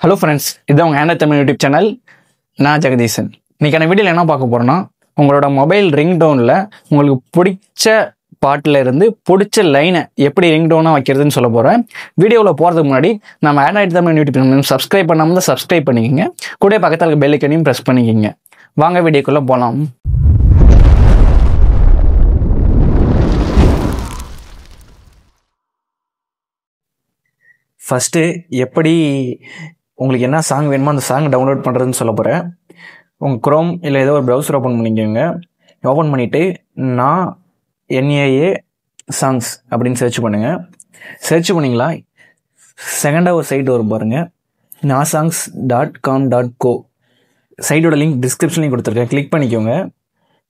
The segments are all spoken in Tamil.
ஹலோ ஃப்ரெண்ட்ஸ், இது உங்கள் ஆண்ட்ராய்ட் தமிழ் யூடியூப் சேனல். நான் ஜெகதீசன். இன்றைக்கான வீடியோவில் என்ன பார்க்க போகிறோன்னா, உங்களோட மொபைல் ரிங்டோனில் உங்களுக்கு பிடிச்ச பாட்டில் இருந்து பிடிச்ச லைனை எப்படி ரிங்டோனாக வைக்கிறதுன்னு சொல்ல போகிறேன். வீடியோவில் போகிறதுக்கு முன்னாடி நம்ம Android Tamil YouTube channel subscribe பண்ணாமல் தான் சப்ஸ்கிரைப் பண்ணிக்கோங்க. கூட பக்கத்தில் இருக்க பெல் ஐக்கனையும் ப்ரெஸ் பண்ணிக்கோங்க. வாங்க வீடியோக்குள்ளே போகலாம். ஃபஸ்ட்டு எப்படி உங்களுக்கு என்ன சாங் வேணுமோ அந்த சாங் டவுன்லோட் பண்ணுறதுன்னு சொல்ல போகிறேன். உங்கள் குரோம் இல்லை ஏதோ ஒரு ப்ரௌசர் ஓப்பன் பண்ணிக்கோங்க. ஓப்பன் பண்ணிவிட்டு நான் NAA சாங்ஸ் அப்படின்னு சர்ச் பண்ணுங்கள். சர்ச் பண்ணிங்களா, செகண்டாக ஒரு சைட் வரும் பாருங்கள், nasangs.com.co. சைட்டோட லிங்க் டிஸ்கிரிப்ஷன்லையும் கொடுத்துருக்கேன். கிளிக் பண்ணிக்கோங்க.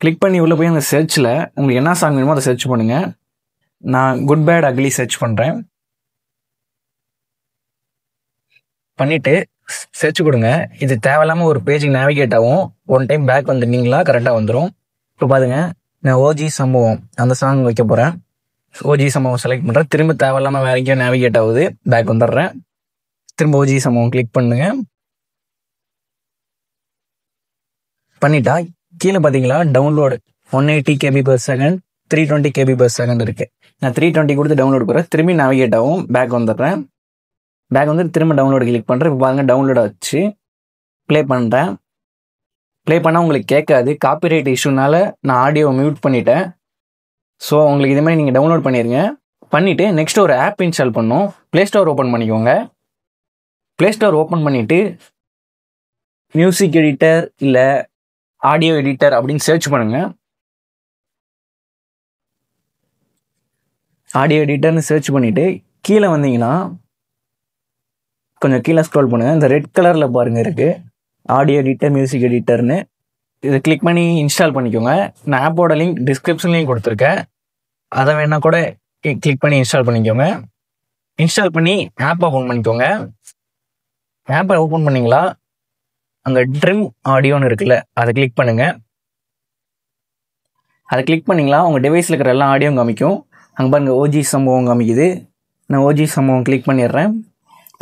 கிளிக் பண்ணி உள்ளே போய் அந்த சர்ச்சில் உங்களுக்கு என்ன சாங் வேணுமோ அதை சர்ச் பண்ணுங்கள். நான் குட் பேட் அக்லி சர்ச் பண்ணுறேன். பண்ணிவிட்டு சர்ச் கொடுங்க. இது தேவையில்லாமல் ஒரு பேஜுக்கு நேவிகேட் ஆகும். ஒன் டைம் பேக் வந்துட்டீங்களா கரெக்டாக வந்துடும். இப்போ பாருங்க, நான் ஓஜி சம்பவம் அந்த சாங் வைக்க போகிறேன். ஓஜி சம்பவம் செலக்ட் பண்ணுறேன். திரும்ப தேவையில்லாமல் வேற எங்கேயும் நேவிகேட் ஆகுது. பேக் வந்துடுறேன். திரும்ப ஓஜி சம்பவம் கிளிக் பண்ணுங்க. பண்ணிட்டா கீழே பார்த்தீங்களா டவுன்லோடு 180 kb/s 320 kb/s இருக்குது. நான் 320 கொடுத்து டவுன்லோட் பண்ணுறேன். திரும்பி நேவிகேட் ஆகும். பேக் வந்துடுறேன். பேக் வந்து திரும்ப டவுன்லோடு கிளிக் பண்ணுறேன். இப்போ பாருங்கள் டவுன்லோட் ஆச்சு. ப்ளே பண்ணுறேன். ப்ளே பண்ணால் உங்களுக்கு கேட்காது. காப்பிரைட் இஷ்யூனால நான் ஆடியோ மியூட் பண்ணிட்டேன். ஸோ உங்களுக்கு இதே மாதிரி நீங்கள் டவுன்லோட் பண்ணிடுங்க. பண்ணிவிட்டு நெக்ஸ்ட் ஒரு ஆப் இன்ஸ்டால் பண்ணணும். ப்ளே ஸ்டோர் ஓப்பன் பண்ணிக்கோங்க. ப்ளே ஸ்டோர் ஓப்பன் பண்ணிவிட்டு மியூசிக் எடிட்டர் இல்லை ஆடியோ எடிட்டர் அப்படின்னு சர்ச் பண்ணுங்கள். ஆடியோ எடிட்டர்னு சர்ச் பண்ணிவிட்டு கீழே வந்தீங்கன்னா கொஞ்சம் கீழே ஸ்க்ரோல் பண்ணுங்கள். இந்த ரெட் கலரில் பாருங்கள் இருக்குது ஆடியோ எடிட்டர், மியூசிக் எடிட்டர்னு. இதை கிளிக் பண்ணி இன்ஸ்டால் பண்ணிக்கோங்க. நான் ஆப்போட லிங்க் டிஸ்கிரிப்ஷன்லேயும் கொடுத்துருக்கேன். அதை வேணால் கூட கிளிக் பண்ணி இன்ஸ்டால் பண்ணிக்கோங்க. இன்ஸ்டால் பண்ணி ஆப் ஓப்பன் பண்ணிக்கோங்க. ஆப்பை ஓப்பன் பண்ணிங்களா, அங்கே ட்ரிம் ஆடியோன்னு இருக்குல்ல, அதை கிளிக் பண்ணுங்கள். அதை கிளிக் பண்ணிங்களா உங்கள் டிவைஸில் இருக்கிற எல்லா ஆடியோ காமிக்கும். அங்கே பாருங்கள் ஓஜி சம்பவம் காமிக்குது. நான் ஓஜி சம்பவம் கிளிக் பண்ணிடுறேன்.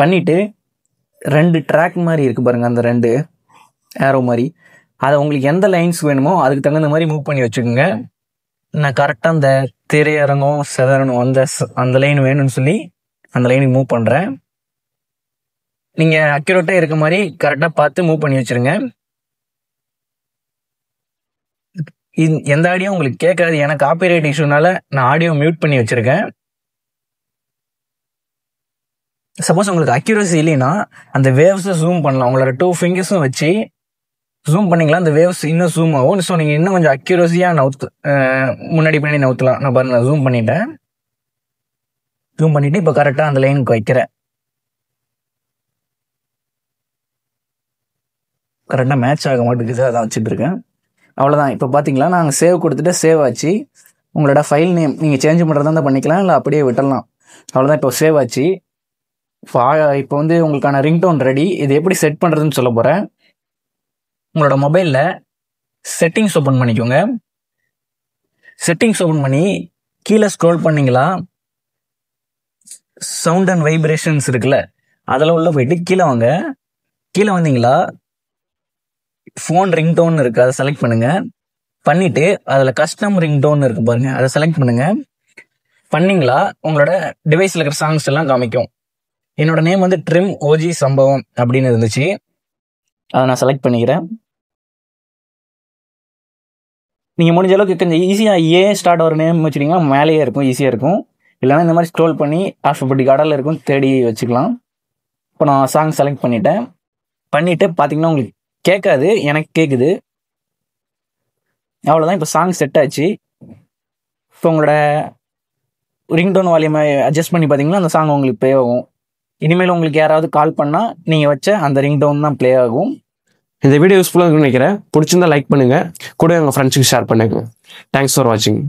பண்ணிவிட்டு 2 ட்ராக் மாதிரி இருக்குது பாருங்கள், அந்த 2 ஏரோ மாதிரி, அதை உங்களுக்கு எந்த லைன்ஸ் வேணுமோ அதுக்கு தகுந்த மாதிரி மூவ் பண்ணி வச்சுக்கோங்க. நான் கரெக்டாக அந்த திரையரங்கம் செதறணும் அந்த லைன் வேணும்னு சொல்லி அந்த லைனுக்கு மூவ் பண்ணுறேன். நீங்கள் அக்யூரேட்டாக இருக்க மாதிரி கரெக்டாக பார்த்து மூவ் பண்ணி வச்சுருங்க. எந்த ஆடியோ உங்களுக்கு கேட்காது. ஏன்னா காப்பிரைட் இஷ்யூனால நான் ஆடியோ மியூட் பண்ணி வச்சுருக்கேன். சப்போஸ் உங்களுக்கு அக்யூரசி இல்லைன்னா அந்த வேவ்ஸை ஜூம் பண்ணலாம். உங்களோட 2 ஃபிங்கர்ஸும் வச்சு ஜூம் பண்ணிங்களா, அந்த வேவ்ஸ் இன்னும் ஜூம் ஆகும். ஸோ நீங்கள் இன்னும் கொஞ்சம் அக்யூரஸியாக முன்னாடி பண்ணி நவுத்தலாம். நான் பாருங்க, நான் ஜூம் பண்ணிட்டேன். ஜூம் பண்ணிவிட்டு இப்போ கரெக்டாக அந்த லைனுக்கு வைக்கிறேன். கரெக்டாக மேட்ச் ஆக மாட்டேங்குது, அதான் வச்சுட்ருக்கேன். அவ்வளோதான். இப்போ பார்த்தீங்களா, நாங்கள் சேவ் கொடுத்துட்டு சேவ் ஆச்சு. உங்களோட ஃபைல் நேம் நீங்கள் சேஞ்ச் பண்ணுறதா இருந்தால் பண்ணிக்கலாம், இல்லை அப்படியே விட்டுடலாம். அவ்வளோதான். இப்போ சேவ் ஆச்சு. இப்போ வந்து உங்களுக்கான ரிங்டோன் ரெடி. இது எப்படி செட் பண்ணுறதுன்னு சொல்ல போகிறேன். உங்களோட மொபைலில் செட்டிங்ஸ் ஓப்பன் பண்ணிக்கோங்க. செட்டிங்ஸ் ஓப்பன் பண்ணி கீழே ஸ்க்ரோல் பண்ணிங்களா, சவுண்ட் அண்ட் வைப்ரேஷன்ஸ் இருக்குல்ல, அதில் உள்ள போயிட்டு கீழே வாங்க. கீழே வந்தீங்களா ஃபோன் ரிங்டோன் இருக்குது, அதை செலக்ட் பண்ணுங்கள். பண்ணிவிட்டு அதில் கஸ்டம் ரிங்டோன் இருக்குது பாருங்கள், அதை செலக்ட் பண்ணுங்கள். பண்ணிங்களா உங்களோட டிவைஸில் இருக்கிற சாங்ஸ் எல்லாம் காமிக்கும். என்னோட நேம் வந்து ட்ரிம் ஓஜி சம்பவம் அப்படின்னு இருந்துச்சு. அதை நான் செலக்ட் பண்ணிக்கிறேன். நீங்கள் முடிஞ்ச அளவுக்கு கொஞ்சம் ஈஸியாக ஸ்டார்ட் ஆகிற நேம் வச்சுட்டிங்கன்னா மேலேயே இருக்கும், ஈஸியாக இருக்கும். இல்லைனா இந்த மாதிரி ஸ்க்ரோல் பண்ணி ஆல்ஃபபெட்டிக் ஆர்டரில் இருக்கும், தேடி வச்சுக்கலாம். இப்போ நான் சாங் செலக்ட் பண்ணிவிட்டு பார்த்தீங்கன்னா உங்களுக்கு கேட்காது, எனக்கு கேட்குது. அவ்வளோதான். இப்போ சாங் செட் ஆச்சு. இப்போ உங்களோட ரிங்டோன் வால்யூமை அட்ஜஸ்ட் பண்ணி பார்த்தீங்கன்னா அந்த சாங் உங்களுக்கு ப்ளே ஆகும். இனிமேல் உங்களுக்கு யாராவது கால் பண்ணால் நீங்கள் வச்ச அந்த ரிங்டோன் தான் ப்ளே ஆகும். இந்த வீடியோ யூஸ்ஃபுல்லாக இருக்குன்னு நினைக்கிறேன். பிடிச்சிருந்தா லைக் பண்ணுங்கள், கூட உங்கள் ஃப்ரெண்ட்ஸுக்கு ஷேர் பண்ணுங்கள். தேங்க்ஸ் ஃபார் வாட்சிங்.